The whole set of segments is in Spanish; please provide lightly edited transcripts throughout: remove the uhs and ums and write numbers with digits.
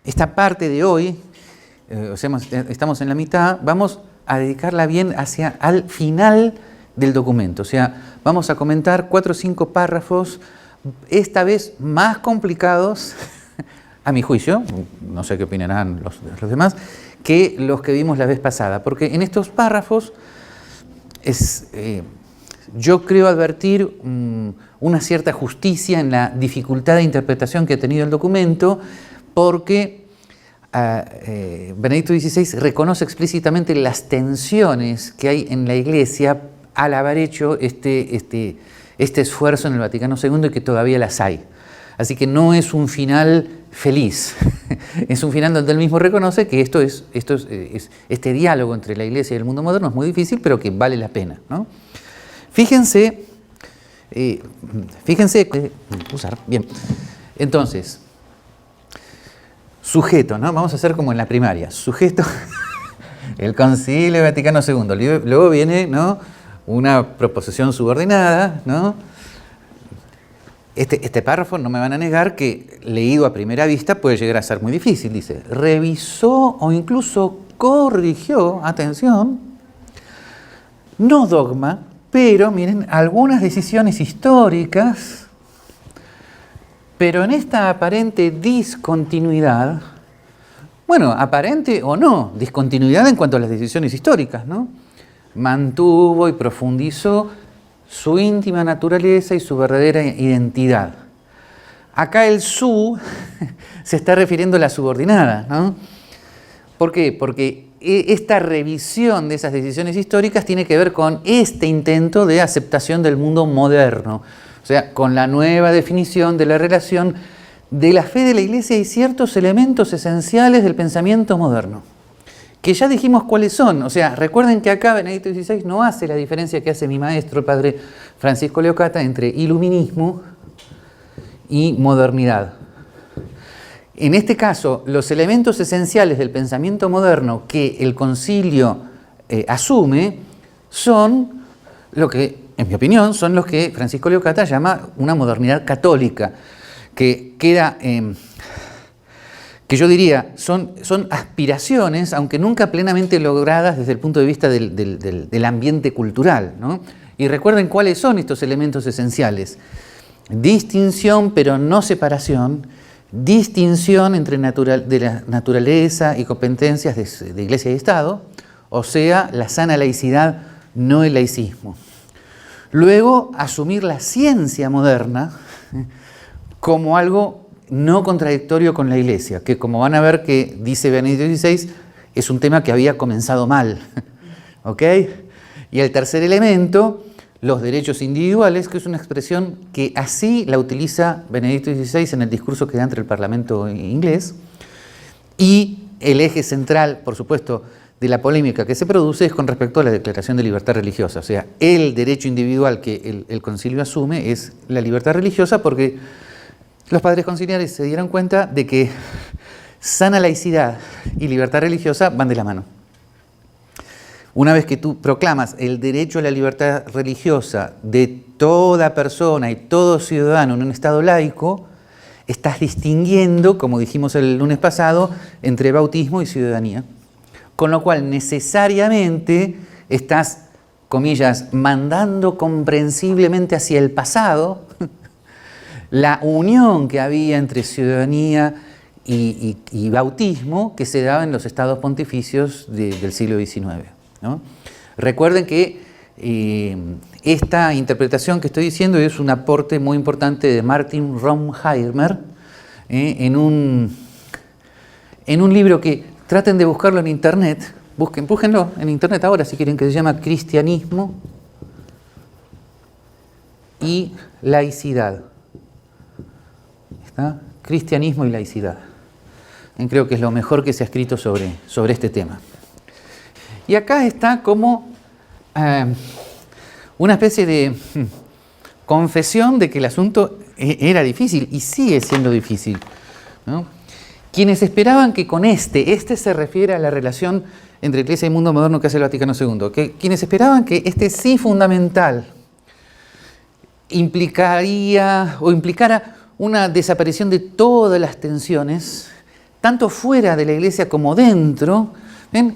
esta parte de hoy, estamos en la mitad, vamos a dedicarla bien al final del documento. O sea, vamos a comentar 4 o 5 párrafos, esta vez más complicados, a mi juicio, no sé qué opinarán los demás, que los que vimos la vez pasada. Porque en estos párrafos yo creo advertir una cierta justicia en la dificultad de interpretación que ha tenido el documento, porque Benedicto XVI reconoce explícitamente las tensiones que hay en la Iglesia al haber hecho este esfuerzo en el Vaticano II y que todavía las hay. Así que no es un final feliz, es un final donde él mismo reconoce que este diálogo entre la Iglesia y el mundo moderno es muy difícil, pero que vale la pena, ¿no? Fíjense, bien, entonces, sujeto, ¿no? Vamos a hacer como en la primaria, sujeto, el Concilio Vaticano II, luego viene, ¿no?, una proposición subordinada, ¿no? Este párrafo, no me van a negar que leído a primera vista puede llegar a ser muy difícil. Dice, revisó o incluso corrigió, atención, no dogma, pero miren, algunas decisiones históricas, pero en esta aparente discontinuidad, bueno, aparente o no, discontinuidad en cuanto a las decisiones históricas, ¿no? Mantuvo y profundizó su íntima naturaleza y su verdadera identidad. Acá el su se está refiriendo a la subordinada, ¿no? ¿Por qué? Porque esta revisión de esas decisiones históricas tiene que ver con este intento de aceptación del mundo moderno, o sea, con la nueva definición de la relación de la fe de la Iglesia y ciertos elementos esenciales del pensamiento moderno, que ya dijimos cuáles son. O sea, recuerden que acá Benedicto XVI no hace la diferencia que hace mi maestro, el padre Francisco Leocata, entre iluminismo y modernidad. En este caso, los elementos esenciales del pensamiento moderno que el concilio asume son lo que, en mi opinión, son los que Francisco Leocata llama una modernidad católica, que queda... que yo diría, son aspiraciones, aunque nunca plenamente logradas desde el punto de vista del ambiente cultural, ¿no? Y recuerden cuáles son estos elementos esenciales. Distinción, pero no separación. Distinción entre de la naturaleza y competencias de Iglesia y Estado, o sea, la sana laicidad, no el laicismo. Luego, asumir la ciencia moderna como algo no contradictorio con la Iglesia, que como van a ver que dice Benedicto XVI, es un tema que había comenzado mal. ¿Ok? Y el tercer elemento, los derechos individuales, que es una expresión que así la utiliza Benedicto XVI en el discurso que da ante el Parlamento inglés, y el eje central, por supuesto, de la polémica que se produce es con respecto a la Declaración de Libertad Religiosa. O sea, el derecho individual que el concilio asume es la libertad religiosa, porque los padres conciliares se dieron cuenta de que sana laicidad y libertad religiosa van de la mano. Una vez que tú proclamas el derecho a la libertad religiosa de toda persona y todo ciudadano en un Estado laico, estás distinguiendo, como dijimos el lunes pasado, entre bautismo y ciudadanía. Con lo cual, necesariamente, estás, comillas, mandando comprensiblemente hacia el pasado la unión que había entre ciudadanía y bautismo que se daba en los estados pontificios del siglo XIX, ¿no? Recuerden que esta interpretación que estoy diciendo es un aporte muy importante de Martin Romheimer en un libro que traten de buscarlo en internet, búsquenlo en internet ahora si quieren, que se llama Cristianismo y laicidad. ¿Está? Cristianismo y laicidad. Creo que es lo mejor que se ha escrito sobre este tema. Y acá está como una especie de confesión de que el asunto era difícil y sigue siendo difícil, ¿no? Quienes esperaban que con este se refiere a la relación entre Iglesia y mundo moderno que hace el Vaticano II, quienes esperaban que este sí fundamental implicara una desaparición de todas las tensiones, tanto fuera de la Iglesia como dentro. ¿Ven?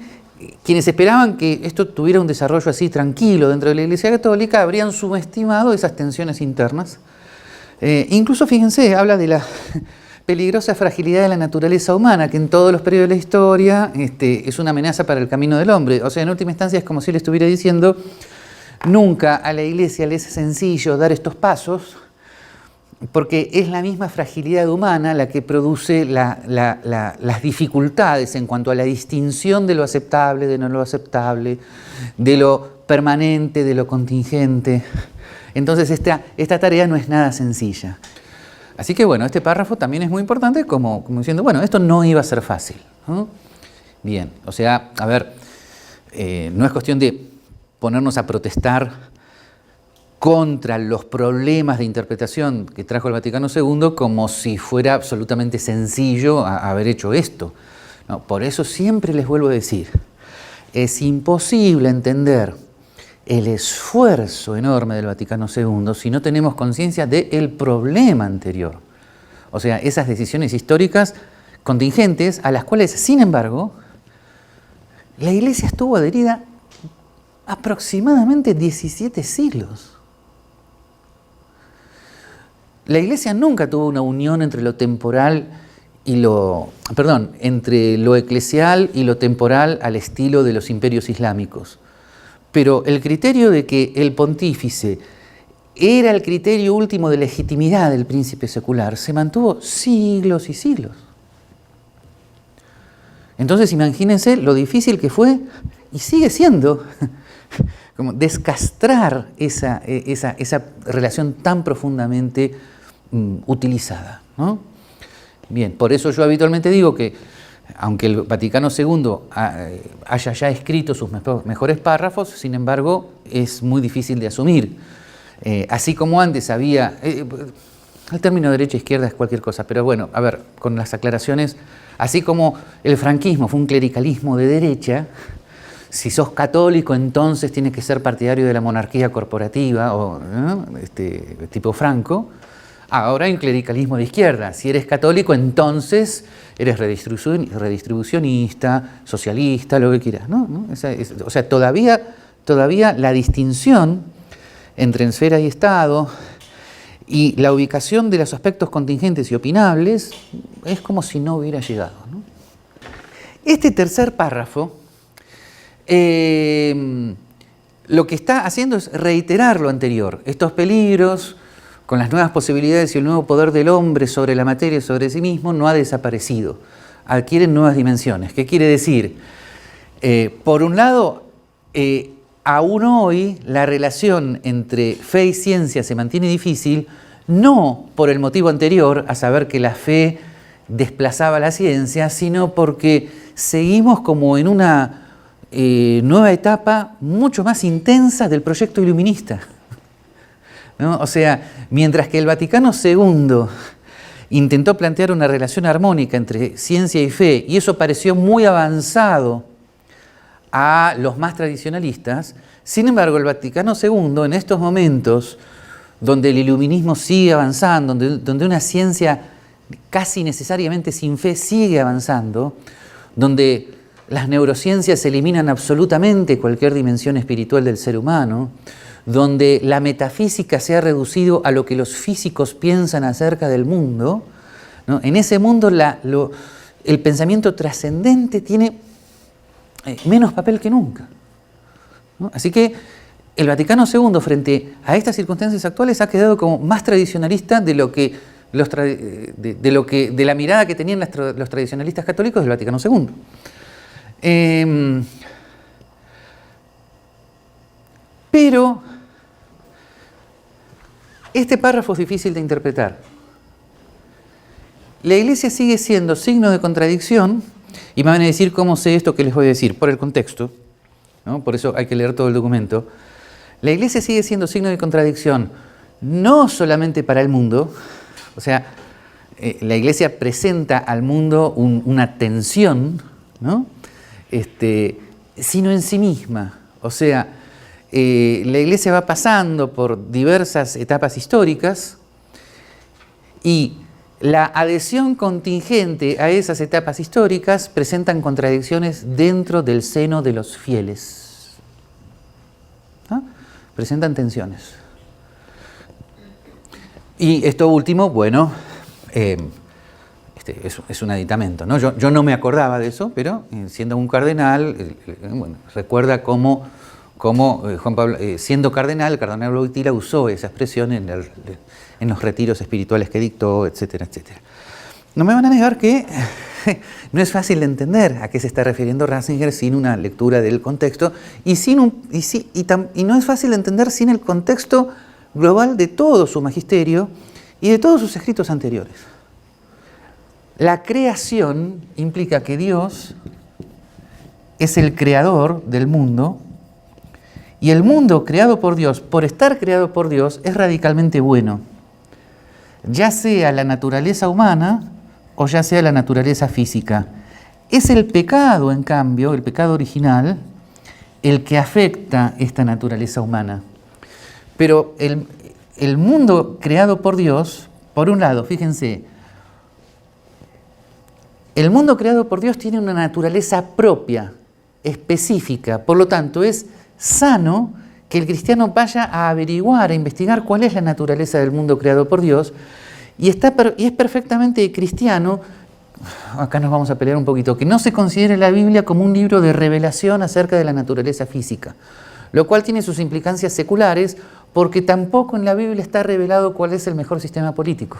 Quienes esperaban que esto tuviera un desarrollo así tranquilo dentro de la Iglesia Católica habrían subestimado esas tensiones internas. Incluso, fíjense, habla de la peligrosa fragilidad de la naturaleza humana, que en todos los periodos de la historia es una amenaza para el camino del hombre. O sea, en última instancia es como si le estuviera diciendo, nunca a la Iglesia le es sencillo dar estos pasos, porque es la misma fragilidad humana la que produce las dificultades en cuanto a la distinción de lo aceptable, de no lo aceptable, de lo permanente, de lo contingente. Entonces esta tarea no es nada sencilla. Así que bueno, este párrafo también es muy importante como diciendo, bueno, esto no iba a ser fácil, ¿no? Bien, o sea, a ver, no es cuestión de ponernos a protestar contra los problemas de interpretación que trajo el Vaticano II como si fuera absolutamente sencillo haber hecho esto. No, por eso siempre les vuelvo a decir, es imposible entender el esfuerzo enorme del Vaticano II si no tenemos conciencia del problema anterior. O sea, esas decisiones históricas contingentes a las cuales, sin embargo, la Iglesia estuvo adherida aproximadamente 17 siglos. La Iglesia nunca tuvo una unión entre lo temporal y entre lo eclesial y lo temporal al estilo de los imperios islámicos. Pero el criterio de que el pontífice era el criterio último de legitimidad del príncipe secular se mantuvo siglos y siglos. Entonces imagínense lo difícil que fue, y sigue siendo, como descastrar esa relación tan profundamente utilizada, ¿no? Bien, por eso yo habitualmente digo que, aunque el Vaticano II haya ya escrito sus mejores párrafos, sin embargo, es muy difícil de asumir. Así como antes había... el término derecha-izquierda es cualquier cosa, pero bueno, a ver, con las aclaraciones, así como el franquismo fue un clericalismo de derecha, si sos católico entonces tienes que ser partidario de la monarquía corporativa, o tipo Franco. Ahora hay un clericalismo de izquierda. Si eres católico, entonces eres redistribucionista, socialista, lo que quieras, ¿no? O sea, todavía la distinción entre esfera y Estado y la ubicación de los aspectos contingentes y opinables es como si no hubiera llegado, ¿no? Este tercer párrafo lo que está haciendo es reiterar lo anterior. Estos peligros, con las nuevas posibilidades y el nuevo poder del hombre sobre la materia y sobre sí mismo, no ha desaparecido. Adquieren nuevas dimensiones. ¿Qué quiere decir? Por un lado, aún hoy la relación entre fe y ciencia se mantiene difícil, no por el motivo anterior, a saber que la fe desplazaba la ciencia, sino porque seguimos como en una nueva etapa mucho más intensa del proyecto iluminista, ¿no? O sea, mientras que el Vaticano II intentó plantear una relación armónica entre ciencia y fe, y eso pareció muy avanzado a los más tradicionalistas, sin embargo, el Vaticano II, en estos momentos, donde el iluminismo sigue avanzando, donde una ciencia casi necesariamente sin fe sigue avanzando, donde las neurociencias eliminan absolutamente cualquier dimensión espiritual del ser humano, donde la metafísica se ha reducido a lo que los físicos piensan acerca del mundo, ¿no? En ese mundo el pensamiento trascendente tiene menos papel que nunca, ¿no? Así que el Vaticano II, frente a estas circunstancias actuales, ha quedado como más tradicionalista de la mirada que tenían los tradicionalistas católicos del Vaticano II. Pero este párrafo es difícil de interpretar. La Iglesia sigue siendo signo de contradicción, y me van a decir cómo sé esto que les voy a decir, por el contexto, ¿no? Por eso hay que leer todo el documento. La Iglesia sigue siendo signo de contradicción, no solamente para el mundo, o sea, la Iglesia presenta al mundo una tensión, ¿no? Sino en sí misma. O sea, la Iglesia va pasando por diversas etapas históricas y La adhesión contingente a esas etapas históricas presentan contradicciones dentro del seno de los fieles. ¿Ah? Presentan tensiones. Y esto último, bueno, es un aditamento, ¿no? Yo no me acordaba de eso, pero siendo un cardenal, bueno, recuerda cómo Juan Pablo, siendo cardenal, el cardenal Wojtyla usó esa expresión en los retiros espirituales que dictó, etcétera, etcétera. No me van a negar que no es fácil de entender a qué se está refiriendo Ratzinger sin una lectura del contexto y no es fácil de entender sin el contexto global de todo su magisterio y de todos sus escritos anteriores. La creación implica que Dios es el creador del mundo y el mundo creado por Dios, por estar creado por Dios, es radicalmente bueno, ya sea la naturaleza humana o ya sea la naturaleza física. Es el pecado, en cambio, el pecado original, el que afecta esta naturaleza humana. Pero el mundo creado por Dios, por un lado, fíjense, el mundo creado por Dios tiene una naturaleza propia, específica, por lo tanto es sano que el cristiano vaya a averiguar, a investigar cuál es la naturaleza del mundo creado por Dios, y es perfectamente cristiano, acá nos vamos a pelear un poquito, que no se considere la Biblia como un libro de revelación acerca de la naturaleza física, lo cual tiene sus implicancias seculares, porque tampoco en la Biblia está revelado cuál es el mejor sistema político,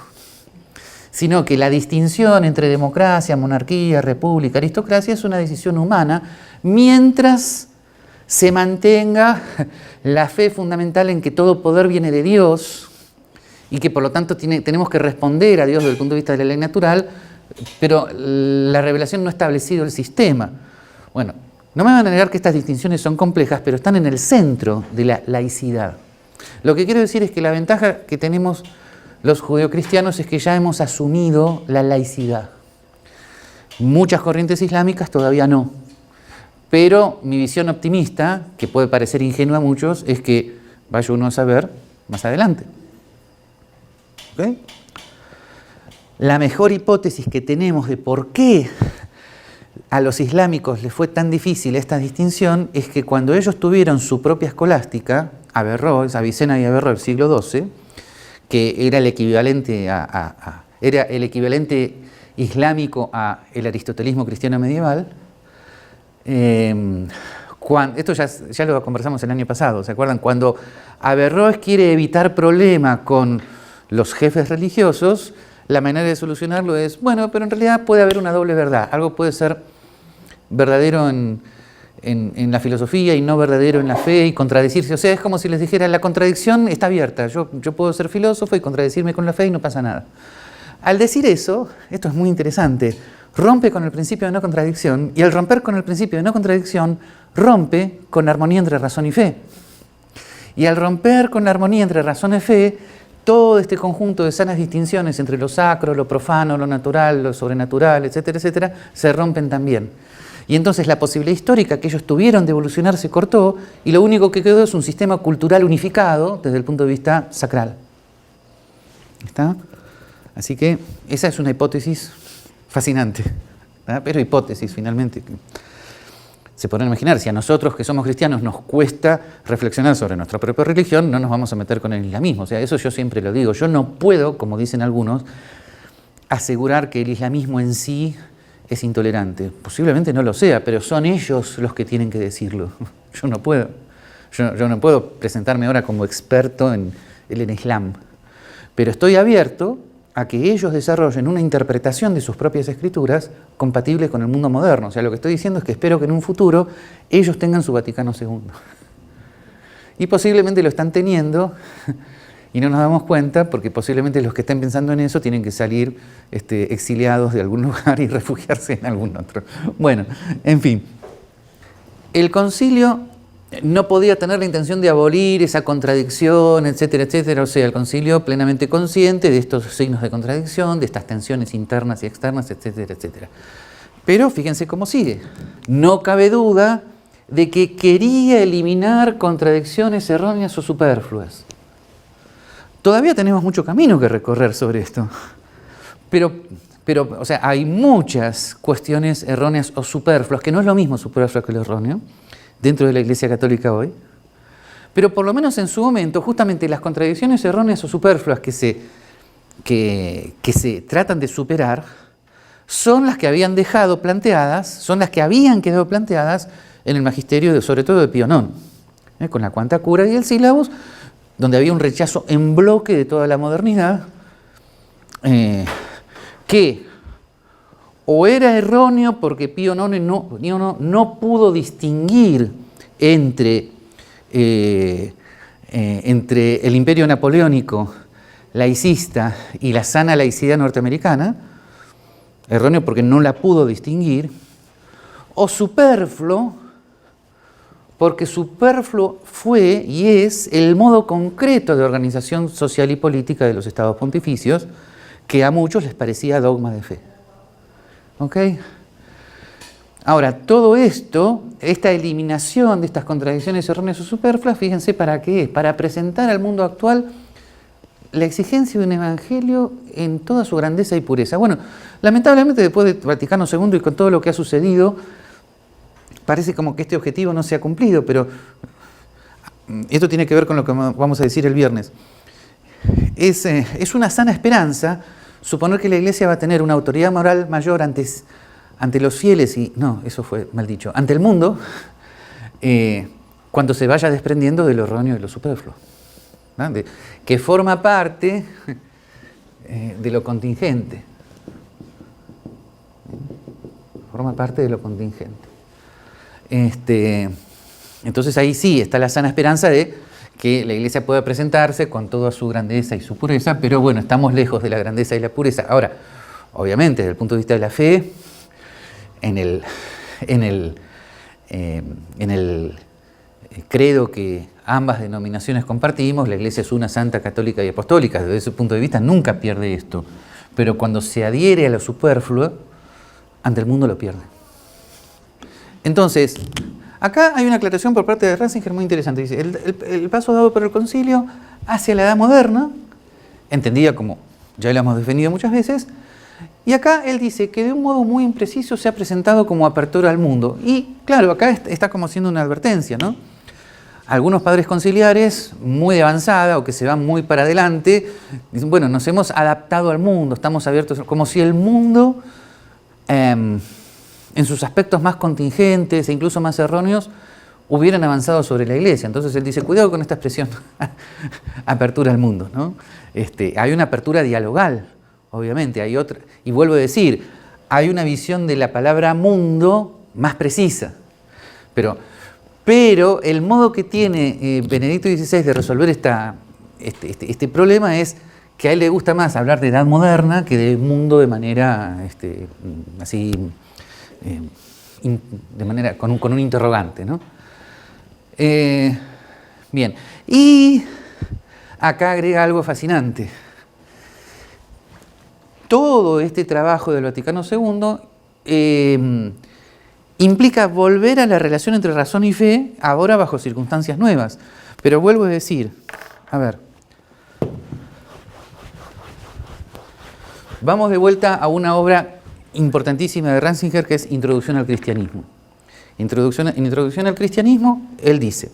sino que la distinción entre democracia, monarquía, república, aristocracia es una decisión humana, mientras se mantenga la fe fundamental en que todo poder viene de Dios y que por lo tanto tenemos que responder a Dios desde el punto de vista de la ley natural, pero la revelación no ha establecido el sistema. Bueno, no me van a negar que estas distinciones son complejas, pero están en el centro de la laicidad. Lo que quiero decir es que la ventaja que tenemos los judeocristianos es que ya hemos asumido la laicidad. Muchas corrientes islámicas todavía no. Pero mi visión optimista, que puede parecer ingenua a muchos, es que vaya uno a saber más adelante. ¿Okay? La mejor hipótesis que tenemos de por qué a los islámicos les fue tan difícil esta distinción es que cuando ellos tuvieron su propia escolástica, Averroes, Avicena y Averroes del siglo XII, que era el equivalente era el equivalente islámico al aristotelismo cristiano medieval. Esto ya lo conversamos el año pasado, ¿se acuerdan? Cuando Averroes quiere evitar problema con los jefes religiosos, la manera de solucionarlo es, bueno, pero en realidad puede haber una doble verdad. Algo puede ser verdadero en la filosofía y no verdadero en la fe y contradecirse. O sea, es como si les dijera, la contradicción está abierta. Yo puedo ser filósofo y contradecirme con la fe y no pasa nada. Al decir eso, esto es muy interesante, rompe con el principio de no contradicción y al romper con el principio de no contradicción, rompe con la armonía entre razón y fe. Y al romper con la armonía entre razón y fe, todo este conjunto de sanas distinciones entre lo sacro, lo profano, lo natural, lo sobrenatural, etcétera, etcétera, se rompen también. Y entonces la posibilidad histórica que ellos tuvieron de evolucionar se cortó y lo único que quedó es un sistema cultural unificado desde el punto de vista sacral. ¿Está? Así que esa es una hipótesis fascinante, ¿verdad? Pero hipótesis finalmente. Se podrán imaginar, si a nosotros que somos cristianos nos cuesta reflexionar sobre nuestra propia religión, no nos vamos a meter con el islamismo. O sea, eso yo siempre lo digo. Yo no puedo, como dicen algunos, asegurar que el islamismo en sí es intolerante. Posiblemente no lo sea, pero son ellos los que tienen que decirlo. Yo no puedo. Yo no puedo presentarme ahora como experto en el Islam. Pero estoy abierto a que ellos desarrollen una interpretación de sus propias escrituras compatible con el mundo moderno. O sea, lo que estoy diciendo es que espero que en un futuro ellos tengan su Vaticano II. Y posiblemente lo están teniendo y no nos damos cuenta porque posiblemente los que estén pensando en eso tienen que salir exiliados de algún lugar y refugiarse en algún otro. Bueno, en fin. El concilio no podía tener la intención de abolir esa contradicción, etcétera, etcétera. O sea, el concilio plenamente consciente de estos signos de contradicción, de estas tensiones internas y externas, etcétera, etcétera. Pero fíjense cómo sigue. No cabe duda de que quería eliminar contradicciones erróneas o superfluas. Todavía tenemos mucho camino que recorrer sobre esto. o sea, hay muchas cuestiones erróneas o superfluas, que no es lo mismo superfluo que lo erróneo, dentro de la Iglesia Católica hoy, pero por lo menos en su momento, justamente las contradicciones erróneas o superfluas que se tratan de superar, son las que habían dejado planteadas, son las que habían quedado planteadas en el magisterio, sobre todo de Pío IX, con la Quanta Cura y el Sílabus, donde había un rechazo en bloque de toda la modernidad, que o era erróneo porque Pío IX no pudo distinguir entre el imperio napoleónico laicista y la sana laicidad norteamericana, erróneo porque no la pudo distinguir, o superfluo, porque superfluo fue y es el modo concreto de organización social y política de los estados pontificios, que a muchos les parecía dogma de fe. ¿Ok? Ahora, todo esto, esta eliminación de estas contradicciones erróneas o superfluas, fíjense para qué es, para presentar al mundo actual la exigencia de un evangelio en toda su grandeza y pureza. Bueno, lamentablemente después de Vaticano II y con todo lo que ha sucedido, parece como que este objetivo no se ha cumplido, pero esto tiene que ver con lo que vamos a decir el viernes. Es una sana esperanza suponer que la Iglesia va a tener una autoridad moral mayor ante los fieles y, no, eso fue mal dicho, ante el mundo, cuando se vaya desprendiendo de lo erróneo y lo superfluo, ¿no? Que forma parte de lo contingente. Forma parte de lo contingente. Entonces ahí sí está la sana esperanza de que la Iglesia pueda presentarse con toda su grandeza y su pureza, pero bueno, estamos lejos de la grandeza y la pureza. Ahora, obviamente, desde el punto de vista de la fe, en el credo que ambas denominaciones compartimos, la Iglesia es una, santa, católica y apostólica. Desde ese punto de vista nunca pierde esto, pero cuando se adhiere a lo superfluo, ante el mundo lo pierde. Entonces, acá hay una aclaración por parte de Ratzinger muy interesante. Dice, el paso dado por el concilio hacia la edad moderna, entendida como ya lo hemos definido muchas veces, y acá él dice que de un modo muy impreciso se ha presentado como apertura al mundo. Y claro, acá está como haciendo una advertencia, ¿no? Algunos padres conciliares muy de avanzada o que se van muy para adelante, dicen, bueno, nos hemos adaptado al mundo, estamos abiertos, como si el mundo, en sus aspectos más contingentes e incluso más erróneos, hubieran avanzado sobre la Iglesia. Entonces él dice, cuidado con esta expresión, apertura al mundo, ¿no? Hay una apertura dialogal, obviamente, hay otra, y vuelvo a decir, hay una visión de la palabra mundo más precisa, pero el modo que tiene Benedicto XVI de resolver este problema es que a él le gusta más hablar de edad moderna que de mundo de manera así, de manera con un interrogante, ¿no? Bien, y acá agrega algo fascinante. Todo este trabajo del Vaticano II implica volver a la relación entre razón y fe, ahora bajo circunstancias nuevas. Pero vuelvo a decir, a ver, vamos de vuelta a una obra importantísima de Ratzinger, que es Introducción al Cristianismo. En Introducción al Cristianismo, él dice,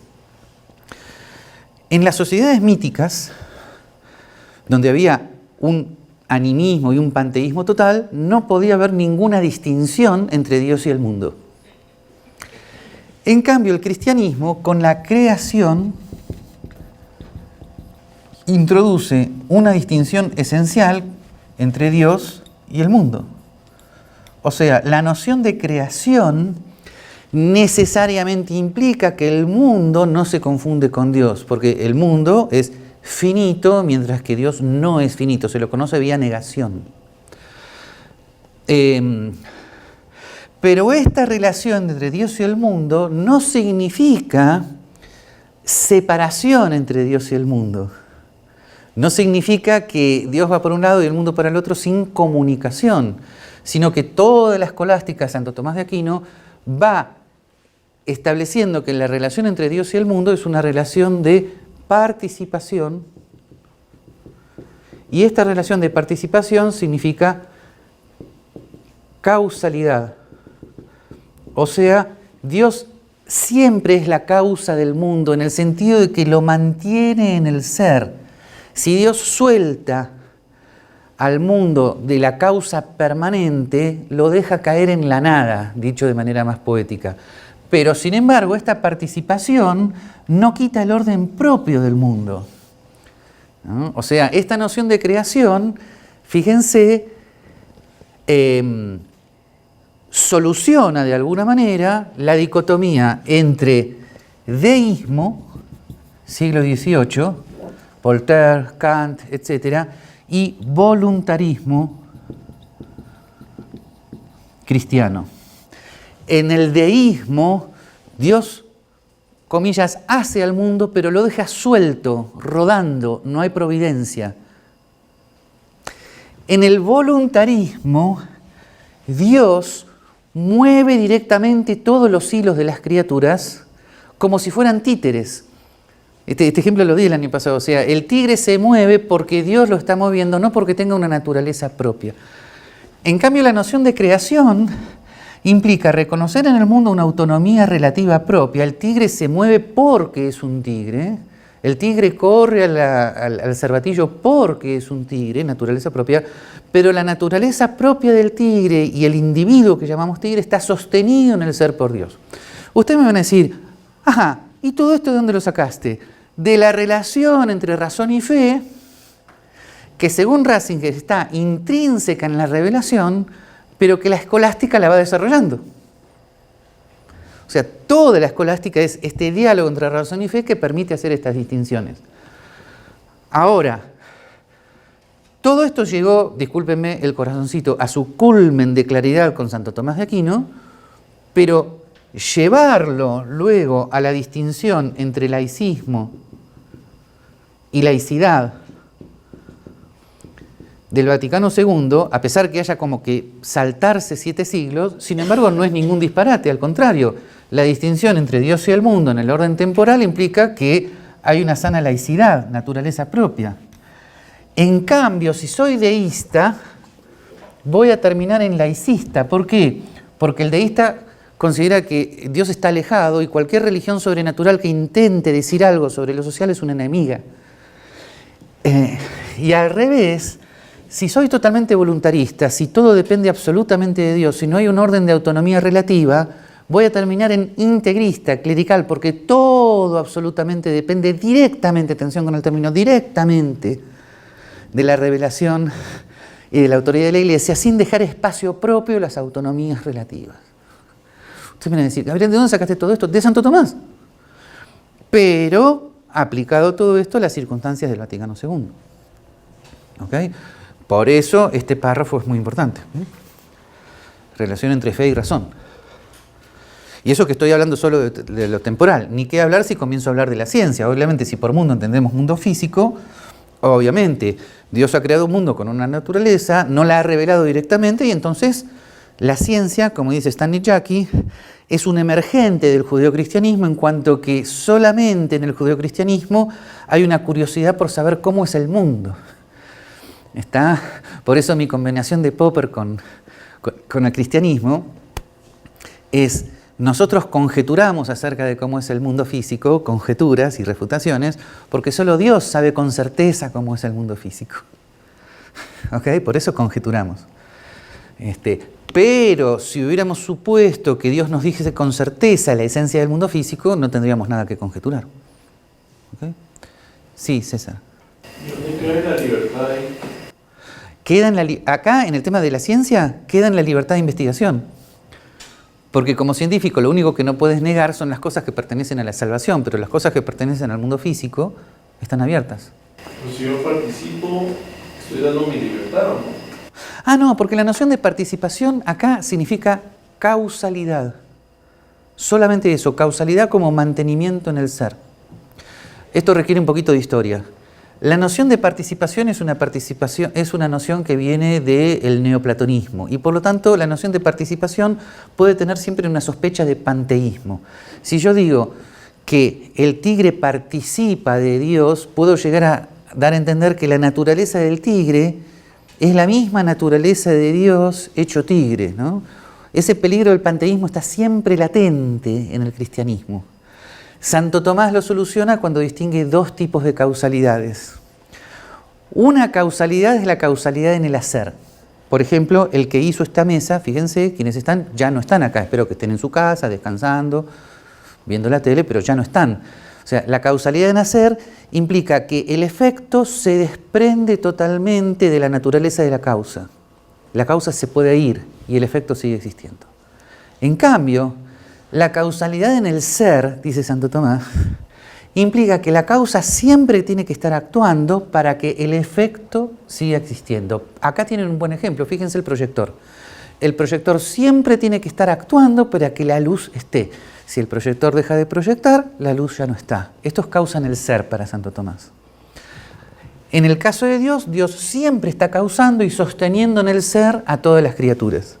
en las sociedades míticas, donde había un animismo y un panteísmo total, no podía haber ninguna distinción entre Dios y el mundo. En cambio, el cristianismo, con la creación, introduce una distinción esencial entre Dios y el mundo. O sea, la noción de creación necesariamente implica que el mundo no se confunde con Dios, porque el mundo es finito, mientras que Dios no es finito, se lo conoce vía negación. Pero esta relación entre Dios y el mundo no significa separación entre Dios y el mundo. No significa que Dios va por un lado y el mundo para el otro sin comunicación, sino que toda la escolástica, Santo Tomás de Aquino, va estableciendo que la relación entre Dios y el mundo es una relación de participación Y esta relación de participación significa causalidad. O sea, Dios siempre es la causa del mundo, en el sentido de que lo mantiene en el ser. Si Dios suelta al mundo de la causa permanente, lo deja caer en la nada, dicho de manera más poética. Pero, sin embargo, esta participación no quita el orden propio del mundo, ¿no? O sea, esta noción de creación, fíjense, soluciona de alguna manera la dicotomía entre deísmo, siglo XVIII, Voltaire, Kant, etc., y voluntarismo cristiano. En el deísmo, Dios, comillas, hace al mundo, pero lo deja suelto, rodando, no hay providencia. En el voluntarismo, Dios mueve directamente todos los hilos de las criaturas como si fueran títeres. Este ejemplo lo di el año pasado, o sea, el tigre se mueve porque Dios lo está moviendo, no porque tenga una naturaleza propia. En cambio, la noción de creación implica reconocer en el mundo una autonomía relativa propia. El tigre se mueve porque es un tigre, el tigre corre al cervatillo porque es un tigre, naturaleza propia, pero la naturaleza propia del tigre y el individuo que llamamos tigre está sostenido en el ser por Dios. Ustedes me van a decir, ajá, ¿y todo esto de dónde lo sacaste? De la relación entre razón y fe, que según Ratzinger está intrínseca en la revelación, pero que la escolástica la va desarrollando. O sea, toda la escolástica es este diálogo entre razón y fe que permite hacer estas distinciones. Ahora, todo esto llegó, discúlpenme el corazoncito, a su culmen de claridad con Santo Tomás de Aquino, pero llevarlo luego a la distinción entre laicismo y laicidad del Vaticano II, a pesar que haya como que saltarse 7 siglos, sin embargo no es ningún disparate, al contrario, la distinción entre Dios y el mundo en el orden temporal implica que hay una sana laicidad, naturaleza propia. En cambio, si soy deísta, voy a terminar en laicista. ¿Por qué? Porque el deísta considera que Dios está alejado y cualquier religión sobrenatural que intente decir algo sobre lo social es una enemiga. Y al revés, si soy totalmente voluntarista, si todo depende absolutamente de Dios, si no hay un orden de autonomía relativa, voy a terminar en integrista, clerical, porque todo absolutamente depende directamente, atención con el término, directamente de la revelación y de la autoridad de la Iglesia, sin dejar espacio propio a las autonomías relativas. Ustedes me van a decir, Gabriel, ¿de dónde sacaste todo esto? De Santo Tomás. Pero aplicado todo esto a las circunstancias del Vaticano II. ¿Okay? Por eso este párrafo es muy importante. Relación entre fe y razón. Y eso que estoy hablando solo de lo temporal. Ni qué hablar si comienzo a hablar de la ciencia. Obviamente, si por mundo entendemos mundo físico, obviamente Dios ha creado un mundo con una naturaleza, no la ha revelado directamente, y entonces la ciencia, como dice Stanley Jackie, es un emergente del judeocristianismo, en cuanto que solamente en el judeocristianismo hay una curiosidad por saber cómo es el mundo. ¿Está? Por eso mi combinación de Popper con el cristianismo es: nosotros conjeturamos acerca de cómo es el mundo físico, conjeturas y refutaciones, porque solo Dios sabe con certeza cómo es el mundo físico. ¿Okay? Por eso conjeturamos. Pero si hubiéramos supuesto que Dios nos dijese con certeza la esencia del mundo físico, no tendríamos nada que conjeturar. ¿Okay? Sí, César. ¿Dónde queda la libertad ahí? Acá, en el tema de la ciencia, queda en la libertad de investigación. Porque como científico lo único que no puedes negar son las cosas que pertenecen a la salvación, pero las cosas que pertenecen al mundo físico están abiertas. Pues si yo participo, ¿estoy dando mi libertad o no? Ah, no, porque la noción de participación acá significa causalidad. Solamente eso, causalidad como mantenimiento en el ser. Esto requiere un poquito de historia. La noción de participación es una noción que viene del neoplatonismo, y por lo tanto la noción de participación puede tener siempre una sospecha de panteísmo. Si yo digo que el tigre participa de Dios, puedo llegar dar a entender que la naturaleza del tigre es la misma naturaleza de Dios hecho tigre, ¿no? Ese peligro del panteísmo está siempre latente en el cristianismo. Santo Tomás lo soluciona cuando distingue dos tipos de causalidades. Una causalidad es la causalidad en el hacer. Por ejemplo, el que hizo esta mesa, fíjense, quienes están, ya no están acá, espero que estén en su casa, descansando, viendo la tele, pero ya no están. O sea, la causalidad en hacer implica que el efecto se desprende totalmente de la naturaleza de la causa. La causa se puede ir y el efecto sigue existiendo. En cambio, la causalidad en el ser, dice Santo Tomás, implica que la causa siempre tiene que estar actuando para que el efecto siga existiendo. Acá tienen un buen ejemplo, fíjense el proyector. El proyector siempre tiene que estar actuando para que la luz esté. Si el proyector deja de proyectar, la luz ya no está. Esto es causa en el ser para Santo Tomás. En el caso de Dios, Dios siempre está causando y sosteniendo en el ser a todas las criaturas.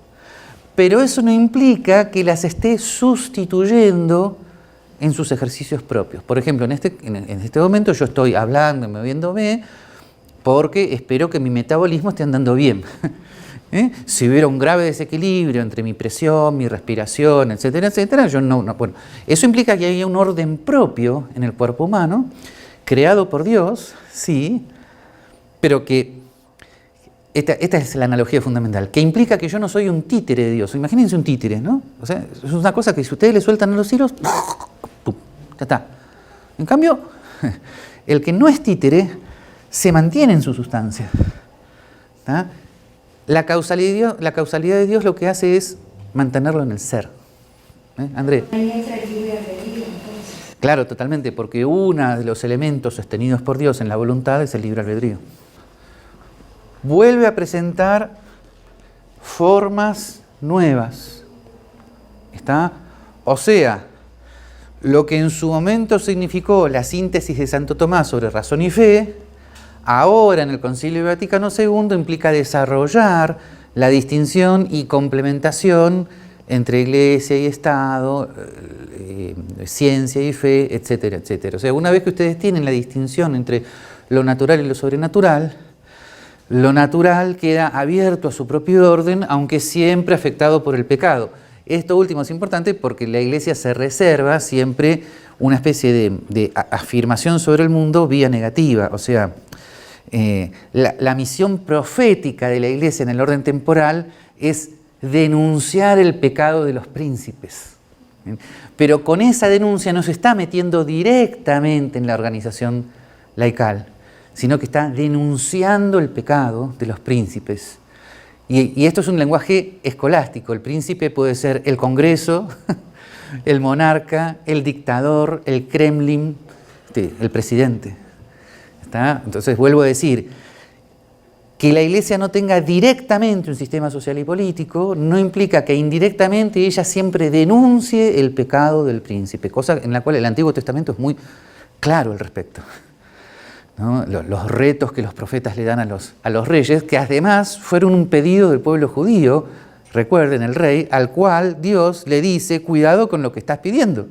Pero eso no implica que las esté sustituyendo en sus ejercicios propios. Por ejemplo, en este momento yo estoy hablando, moviéndome, porque espero que mi metabolismo esté andando bien. Si hubiera un grave desequilibrio entre mi presión, mi respiración, etcétera, etcétera, bueno, eso implica que hay un orden propio en el cuerpo humano, creado por Dios, sí, pero que esta es la analogía fundamental, que implica que yo no soy un títere de Dios. Imagínense un títere, ¿no? O sea, es una cosa que si ustedes le sueltan a los hilos, ¡pum! Ya está. En cambio, el que no es títere se mantiene en su sustancia. ¿Está? La causalidad de Dios lo que hace es mantenerlo en el ser. André. Ahí entra el libre albedrío, entonces. Claro, totalmente, porque uno de los elementos sostenidos por Dios en la voluntad es el libre albedrío. Vuelve a presentar formas nuevas. ¿Está? O sea, lo que en su momento significó la síntesis de Santo Tomás sobre razón y fe, ahora en el Concilio Vaticano II implica desarrollar la distinción y complementación entre Iglesia y Estado, ciencia y fe, etcétera, etcétera. O sea, una vez que ustedes tienen la distinción entre lo natural y lo sobrenatural, lo natural queda abierto a su propio orden, aunque siempre afectado por el pecado. Esto último es importante porque la Iglesia se reserva siempre una especie de afirmación sobre el mundo vía negativa. O sea, la misión profética de la Iglesia en el orden temporal es denunciar el pecado de los príncipes. Pero con esa denuncia no se está metiendo directamente en la organización laical, sino que está denunciando el pecado de los príncipes. Y esto es un lenguaje escolástico. El príncipe puede ser el Congreso, el monarca, el dictador, el Kremlin, el presidente. ¿Está? Entonces vuelvo a decir, que la Iglesia no tenga directamente un sistema social y político no implica que indirectamente ella siempre denuncie el pecado del príncipe, cosa en la cual el Antiguo Testamento es muy claro al respecto, ¿no? Los retos que los profetas le dan a los reyes, que además fueron un pedido del pueblo judío, recuerden, el rey, al cual Dios le dice, cuidado con lo que estás pidiendo.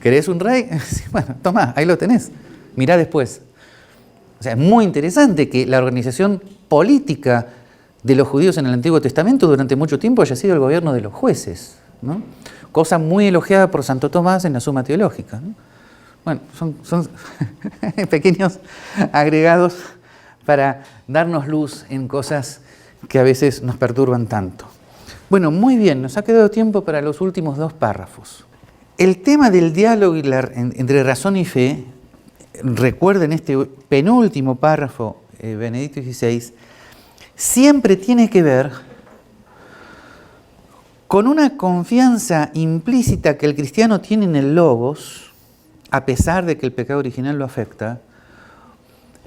¿Querés un rey? Bueno, tomá, ahí lo tenés, mirá después. O sea, es muy interesante que la organización política de los judíos en el Antiguo Testamento durante mucho tiempo haya sido el gobierno de los jueces, ¿no? Cosa muy elogiada por Santo Tomás en la Suma Teológica, ¿no? Bueno, son pequeños agregados para darnos luz en cosas que a veces nos perturban tanto. Bueno, muy bien, nos ha quedado tiempo para los últimos dos párrafos. El tema del diálogo entre razón y fe, recuerden este penúltimo párrafo, Benedicto XVI, siempre tiene que ver con una confianza implícita que el cristiano tiene en el Logos, a pesar de que el pecado original lo afecta,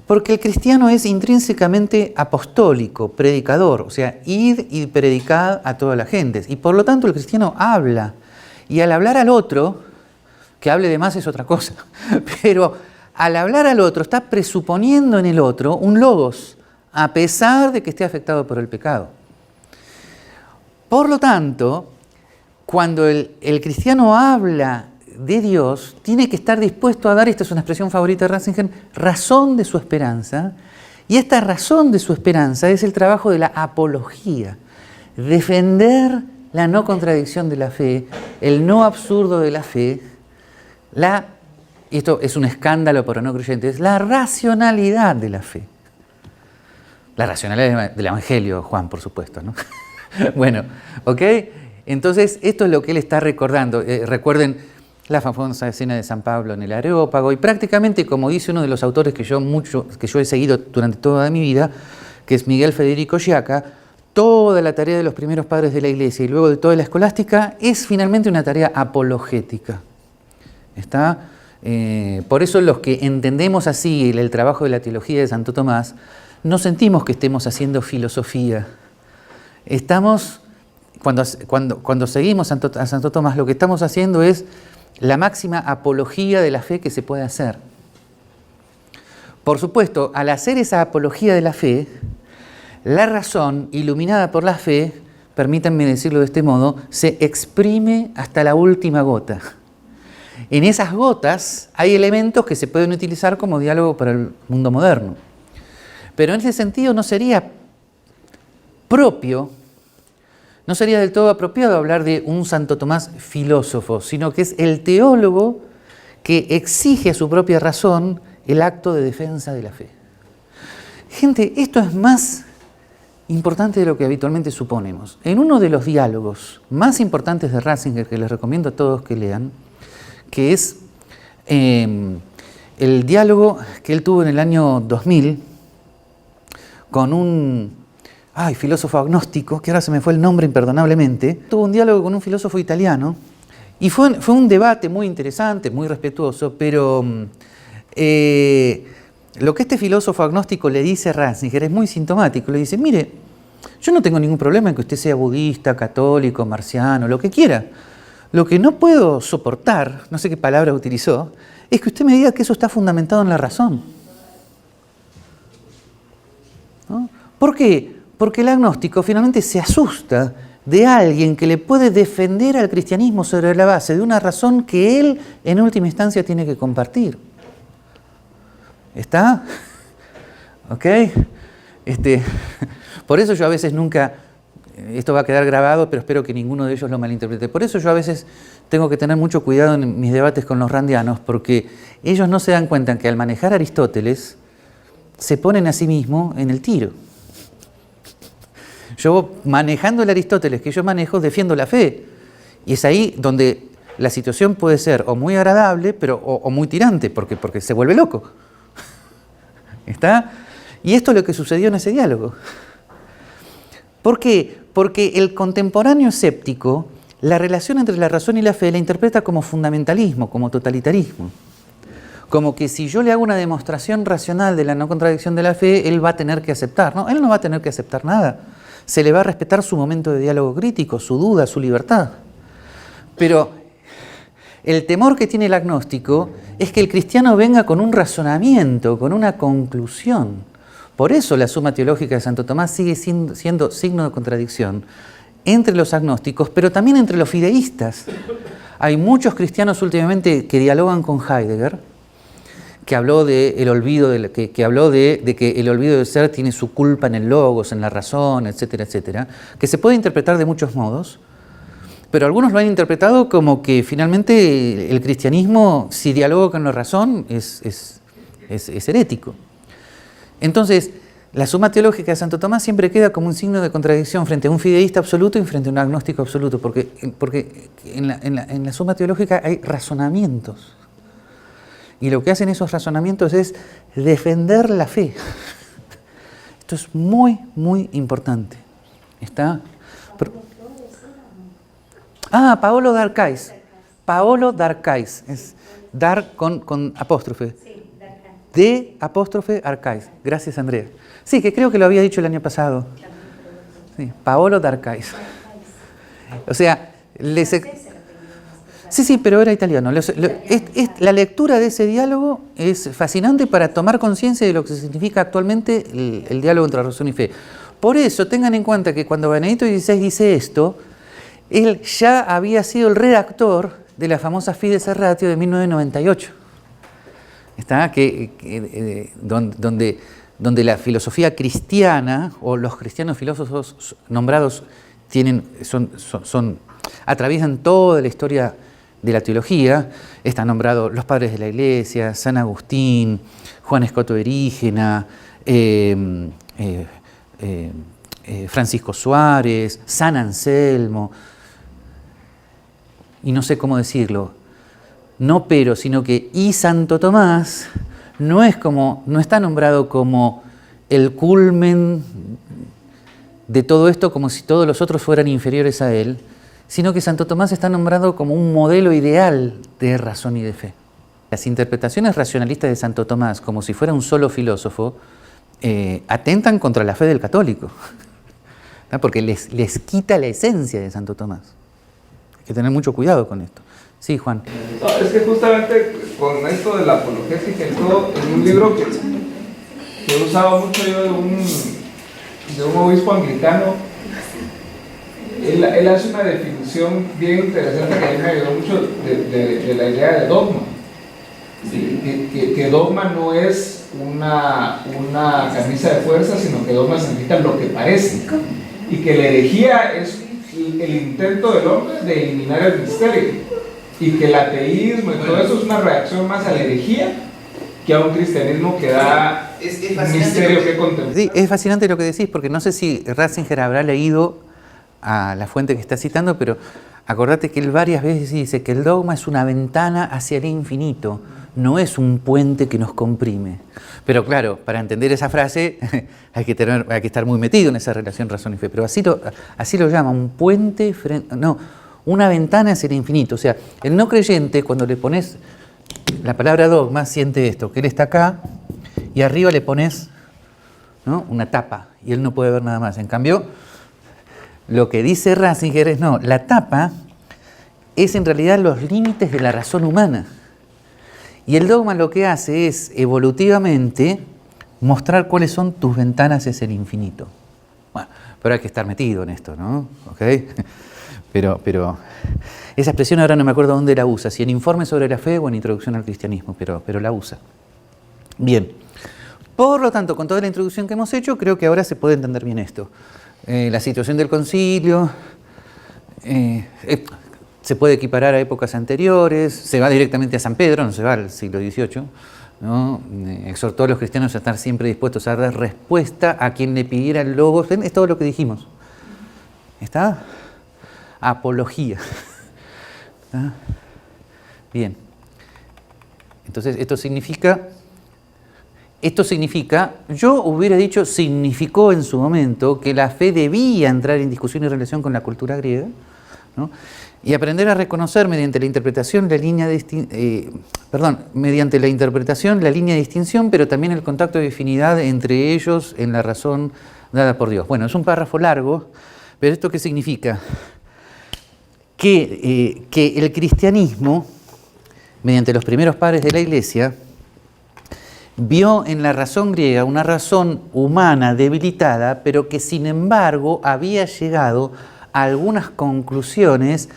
porque el cristiano es intrínsecamente apostólico, predicador, o sea, id y predicad a todas las gentes, y por lo tanto el cristiano habla, y al hablar al otro, que hable de más es otra cosa, pero al hablar al otro está presuponiendo en el otro un logos, a pesar de que esté afectado por el pecado. Por lo tanto, cuando el cristiano habla de Dios tiene que estar dispuesto a dar, esta es una expresión favorita de Ratzinger, razón de su esperanza, y esta razón de su esperanza es el trabajo de la apología, defender la no contradicción de la fe, el no absurdo de la fe, y esto es un escándalo para no creyentes, la racionalidad de la fe. La racionalidad del Evangelio, Juan, por supuesto, ¿no? Bueno, ¿ok? Entonces, esto es lo que él está recordando. Recuerden la famosa escena de San Pablo en el Areópago, y prácticamente, como dice uno de los autores que yo he seguido durante toda mi vida, que es Miguel Federico Sciacca, toda la tarea de los primeros padres de la Iglesia y luego de toda la escolástica es finalmente una tarea apologética. ¿Está? Por eso los que entendemos así el trabajo de la teología de Santo Tomás, no sentimos que estemos haciendo filosofía. Estamos, cuando seguimos a Santo Tomás, lo que estamos haciendo es la máxima apología de la fe que se puede hacer. Por supuesto, al hacer esa apología de la fe, la razón, iluminada por la fe, permítanme decirlo de este modo, se exprime hasta la última gota. En esas gotas hay elementos que se pueden utilizar como diálogo para el mundo moderno. Pero en ese sentido no sería propio, no sería del todo apropiado hablar de un Santo Tomás filósofo, sino que es el teólogo que exige a su propia razón el acto de defensa de la fe. Gente, esto es más importante de lo que habitualmente suponemos. En uno de los diálogos más importantes de Ratzinger, que les recomiendo a todos que lean, que es el diálogo que él tuvo en el año 2000 con un filósofo agnóstico, que ahora se me fue el nombre imperdonablemente. Tuvo un diálogo con un filósofo italiano y fue un debate muy interesante, muy respetuoso, pero lo que este filósofo agnóstico le dice a Ratzinger es muy sintomático. Le dice, mire, yo no tengo ningún problema en que usted sea budista, católico, marciano, lo que quiera. Lo que no puedo soportar, no sé qué palabra utilizó, es que usted me diga que eso está fundamentado en la razón. ¿No? ¿Por qué? Porque el agnóstico finalmente se asusta de alguien que le puede defender al cristianismo sobre la base de una razón que él en última instancia tiene que compartir. ¿Está? ¿Ok? Por eso yo a veces nunca, esto va a quedar grabado, pero espero que ninguno de ellos lo malinterprete. Por eso yo a veces tengo que tener mucho cuidado en mis debates con los randianos, porque ellos no se dan cuenta que al manejar a Aristóteles, se ponen a sí mismos en el tiro. Yo, manejando el Aristóteles que yo manejo, defiendo la fe. Y es ahí donde la situación puede ser o muy agradable, o muy tirante, porque se vuelve loco. ¿Está? Y esto es lo que sucedió en ese diálogo. ¿Por qué? Porque el contemporáneo escéptico, la relación entre la razón y la fe la interpreta como fundamentalismo, como totalitarismo. Como que si yo le hago una demostración racional de la no contradicción de la fe, él va a tener que aceptar. No, él no va a tener que aceptar nada. Se le va a respetar su momento de diálogo crítico, su duda, su libertad. Pero el temor que tiene el agnóstico es que el cristiano venga con un razonamiento, con una conclusión. Por eso la Suma Teológica de Santo Tomás sigue siendo signo de contradicción entre los agnósticos, pero también entre los fideístas. Hay muchos cristianos últimamente que dialogan con Heidegger, que habló de el olvido, que habló de que el olvido del ser tiene su culpa en el logos, en la razón, etcétera, etcétera, que se puede interpretar de muchos modos, pero algunos lo han interpretado como que finalmente el cristianismo, si dialoga con la razón, es herético. Entonces, la Suma Teológica de Santo Tomás siempre queda como un signo de contradicción frente a un fideísta absoluto y frente a un agnóstico absoluto, porque en la Suma Teológica hay razonamientos. Y lo que hacen esos razonamientos es defender la fe. Esto es muy, muy importante. ¿Está? Paolo d'Arcais. Paolo d'Arcais. Es dar con apóstrofe. De apóstrofe Arcais. Gracias, Andrea. Sí, que creo que lo había dicho el año pasado. Sí, Paolo d'Arcais. O sea, Sí, pero era italiano. La lectura de ese diálogo es fascinante para tomar conciencia de lo que significa actualmente el diálogo entre razón y fe. Por eso, tengan en cuenta que cuando Benedicto XVI dice esto, él ya había sido el redactor de la famosa Fides Ratio de 1998. Está donde la filosofía cristiana o los cristianos filósofos nombrados atraviesan toda la historia de la teología. Están nombrados los padres de la Iglesia, San Agustín, Juan Escoto Erígena, Francisco Suárez, San Anselmo, y no sé cómo decirlo, sino que y Santo Tomás no está nombrado como el culmen de todo esto, como si todos los otros fueran inferiores a él, sino que Santo Tomás está nombrado como un modelo ideal de razón y de fe. Las interpretaciones racionalistas de Santo Tomás, como si fuera un solo filósofo, atentan contra la fe del católico, ¿no? Porque les quita la esencia de Santo Tomás. Hay que tener mucho cuidado con esto. Sí, Juan. No, es que justamente con esto de la apologética y todo, en un libro que he usado mucho yo de un obispo anglicano, él hace una definición bien interesante que a mí me ayudó mucho de la idea de dogma. Que dogma no es una camisa de fuerza, sino que dogma significa lo que parece, y que la herejía es el intento del hombre de eliminar el misterio, y que el ateísmo y todo eso es una reacción más a la herejía que a un cristianismo que da un misterio que contemplar. Sí, es fascinante lo que decís, porque no sé si Ratzinger habrá leído a la fuente que está citando, pero acordate que él varias veces dice que el dogma es una ventana hacia el infinito, no es un puente que nos comprime. Pero claro, para entender esa frase hay que estar muy metido en esa relación razón y fe, pero así lo llama, un puente, una ventana hacia el infinito. O sea, el no creyente, cuando le pones la palabra dogma, siente esto, que él está acá y arriba le pones, ¿no?, una tapa y él no puede ver nada más. En cambio, lo que dice Ratzinger es, no, la tapa es en realidad los límites de la razón humana. Y el dogma lo que hace es, evolutivamente, mostrar cuáles son tus ventanas hacia el infinito. Bueno, pero hay que estar metido en esto, ¿no? ¿Okay? Pero esa expresión ahora no me acuerdo dónde la usa, si en Informe sobre la Fe o en Introducción al Cristianismo, pero la usa. Bien, por lo tanto, con toda la introducción que hemos hecho, creo que ahora se puede entender bien esto. La situación del concilio, se puede equiparar a épocas anteriores, se va directamente a San Pedro, no se va al siglo XVIII, ¿no? Exhortó a los cristianos a estar siempre dispuestos a dar respuesta a quien le pidiera el logos. Es todo lo que dijimos. ¿Está? Apología. ¿Está? Bien. Entonces, esto significa, yo hubiera dicho, significó en su momento que la fe debía entrar en discusión y relación con la cultura griega, ¿no? Y aprender a reconocer mediante la interpretación la línea de distinción, pero también el contacto de afinidad entre ellos en la razón dada por Dios. Bueno, es un párrafo largo, pero ¿esto qué significa? Que el cristianismo, mediante los primeros padres de la Iglesia, vio en la razón griega una razón humana debilitada, pero que sin embargo había llegado a algunas conclusiones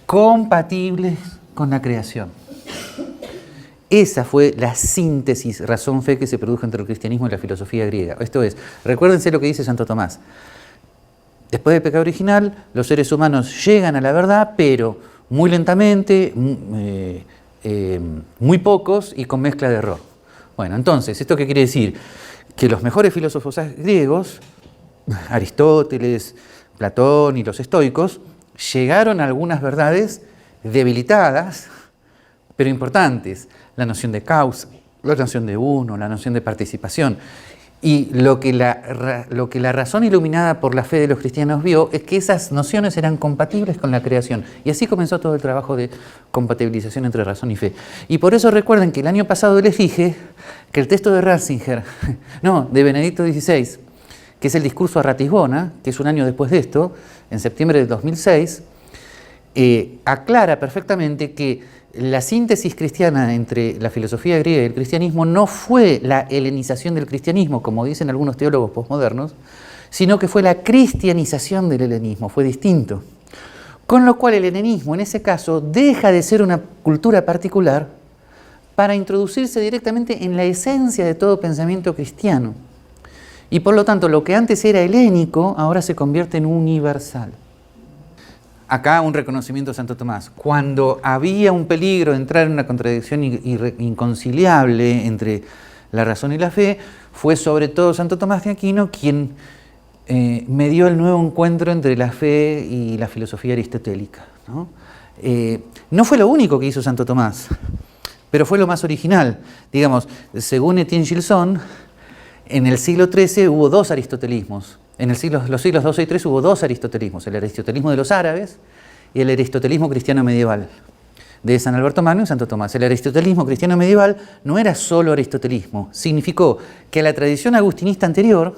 compatibles con la creación. Esa fue la síntesis razón-fe que se produjo entre el cristianismo y la filosofía griega. Esto es, recuérdense lo que dice Santo Tomás. Después del pecado original, los seres humanos llegan a la verdad, pero muy lentamente, muy pocos y con mezcla de error. Bueno, entonces, ¿esto qué quiere decir? Que los mejores filósofos griegos, Aristóteles, Platón y los estoicos, llegaron a algunas verdades debilitadas, pero importantes. La noción de causa, la noción de uno, la noción de participación. Y lo que la razón iluminada por la fe de los cristianos vio es que esas nociones eran compatibles con la creación. Y así comenzó todo el trabajo de compatibilización entre razón y fe. Y por eso recuerden que el año pasado les dije que el texto de Ratzinger, de Benedicto XVI, que es el discurso a Ratisbona, que es un año después de esto, en septiembre de 2006, aclara perfectamente que la síntesis cristiana entre la filosofía griega y el cristianismo no fue la helenización del cristianismo, como dicen algunos teólogos posmodernos, sino que fue la cristianización del helenismo, fue distinto. Con lo cual el helenismo, en ese caso, deja de ser una cultura particular para introducirse directamente en la esencia de todo pensamiento cristiano. Y por lo tanto, lo que antes era helénico, ahora se convierte en universal. Acá un reconocimiento de Santo Tomás. Cuando había un peligro de entrar en una contradicción inconciliable entre la razón y la fe, fue sobre todo Santo Tomás de Aquino quien medió el nuevo encuentro entre la fe y la filosofía aristotélica, ¿no? No fue lo único que hizo Santo Tomás, pero fue lo más original. Digamos, según Etienne Gilson, en el siglo XIII hubo dos aristotelismos. En los siglos II y III hubo dos aristotelismos, el aristotelismo de los árabes y el aristotelismo cristiano medieval, de San Alberto Magno y Santo Tomás. El aristotelismo cristiano medieval no era solo aristotelismo, significó que a la tradición agustinista anterior,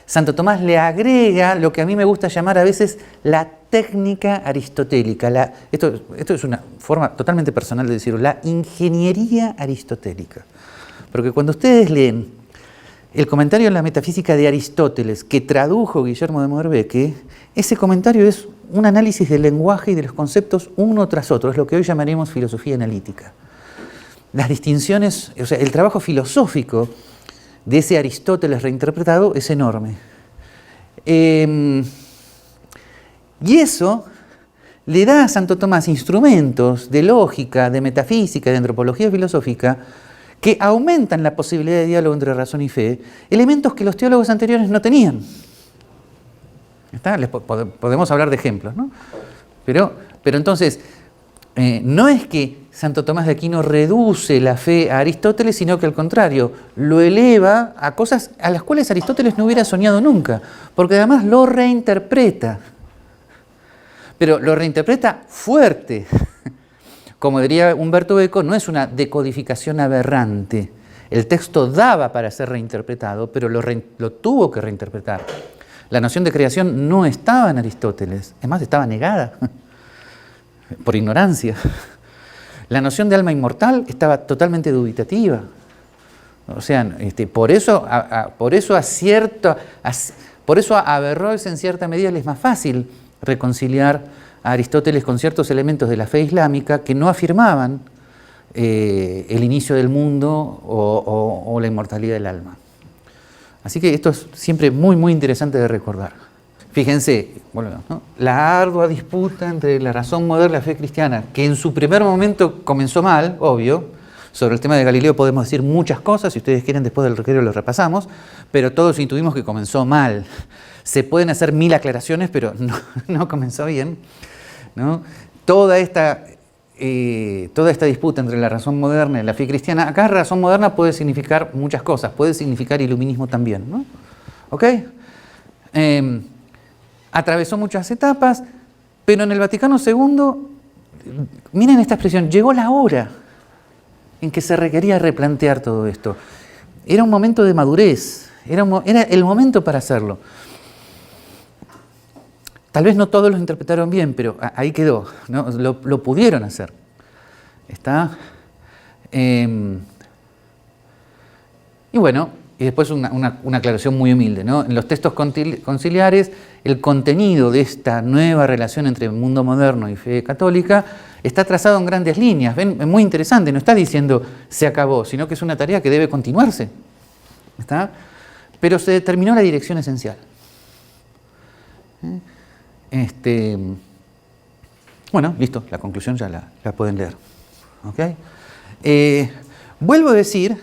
Santo Tomás le agrega lo que a mí me gusta llamar a veces la técnica aristotélica. Esto es una forma totalmente personal de decirlo, la ingeniería aristotélica. Porque cuando ustedes leen el comentario en la metafísica de Aristóteles, que tradujo Guillermo de Moerbeke, ese comentario es un análisis del lenguaje y de los conceptos uno tras otro, es lo que hoy llamaremos filosofía analítica. Las distinciones, o sea, el trabajo filosófico de ese Aristóteles reinterpretado es enorme. Y eso le da a Santo Tomás instrumentos de lógica, de metafísica, de antropología filosófica, que aumentan la posibilidad de diálogo entre razón y fe, elementos que los teólogos anteriores no tenían. Podemos hablar de ejemplos, ¿no? Pero entonces, no es que Santo Tomás de Aquino reduce la fe a Aristóteles, sino que al contrario, lo eleva a cosas a las cuales Aristóteles no hubiera soñado nunca, porque además lo reinterpreta. Pero lo reinterpreta fuerte. Como diría Humberto Eco, no es una decodificación aberrante. El texto daba para ser reinterpretado, pero lo tuvo que reinterpretar. La noción de creación no estaba en Aristóteles, es más, estaba negada por ignorancia. La noción de alma inmortal estaba totalmente dubitativa. O sea, por eso a Averroes en cierta medida le es más fácil reconciliar a Aristóteles con ciertos elementos de la fe islámica que no afirmaban el inicio del mundo o la inmortalidad del alma. Así que esto es siempre muy, muy interesante de recordar. Fíjense, bueno, ¿no? La ardua disputa entre la razón moderna y la fe cristiana, que en su primer momento comenzó mal, obvio. Sobre el tema de Galileo podemos decir muchas cosas, si ustedes quieren después del recreo lo repasamos, pero todos intuimos que comenzó mal. Se pueden hacer 1000 aclaraciones, pero no comenzó bien, ¿no? Toda esta disputa entre la razón moderna y la fe cristiana, acá razón moderna puede significar muchas cosas, puede significar iluminismo también, ¿no? ¿Ok? Atravesó muchas etapas, pero en el Vaticano II, miren esta expresión, llegó la hora en que se requería replantear todo esto. Era un momento de madurez, era el momento para hacerlo. Tal vez no todos lo interpretaron bien, pero ahí quedó, ¿no? Lo pudieron hacer. ¿Está? Y bueno, y después una aclaración muy humilde, ¿no? En los textos conciliares, el contenido de esta nueva relación entre el mundo moderno y fe católica está trazado en grandes líneas. ¿Ven? Es muy interesante, no está diciendo se acabó, sino que es una tarea que debe continuarse. ¿Está? Pero se determinó la dirección esencial. Bueno, listo, la conclusión ya la pueden leer. ¿Okay? Vuelvo a decir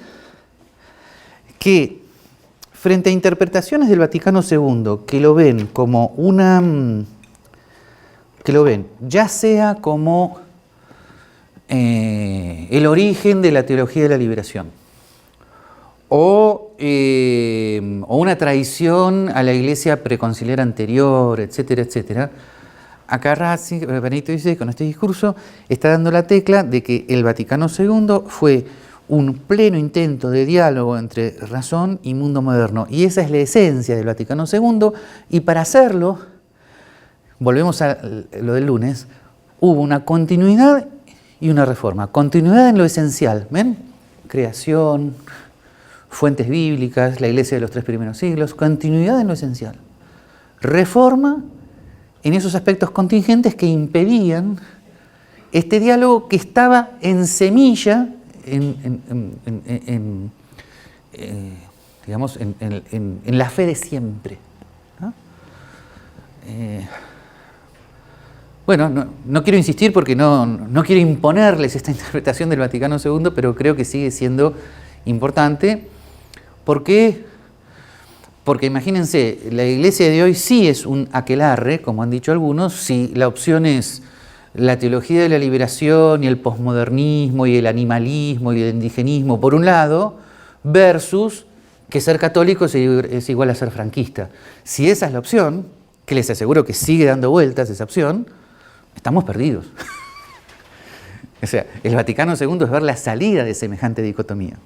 que frente a interpretaciones del Vaticano II que lo ven como ya sea como el origen de la teología de la liberación o una traición a la iglesia preconciliar anterior, etcétera, etcétera. Acá Benedicto XVI con este discurso está dando la tecla de que el Vaticano II fue un pleno intento de diálogo entre razón y mundo moderno. Y esa es la esencia del Vaticano II. Y para hacerlo, volvemos a lo del lunes, hubo una continuidad y una reforma. Continuidad en lo esencial, ¿ven? Creación, fuentes bíblicas, la iglesia de los 3 primeros siglos, continuidad en lo esencial. Reforma en esos aspectos contingentes que impedían este diálogo que estaba en semilla, digamos, en la fe de siempre, ¿no? Bueno, no quiero insistir porque no quiero imponerles esta interpretación del Vaticano II, pero creo que sigue siendo importante. ¿Por qué? Porque imagínense, la iglesia de hoy sí es un aquelarre, como han dicho algunos, si la opción es la teología de la liberación y el posmodernismo y el animalismo y el indigenismo por un lado, versus que ser católico es igual a ser franquista. Si esa es la opción, que les aseguro que sigue dando vueltas esa opción, estamos perdidos. O sea, el Vaticano II es ver la salida de semejante dicotomía.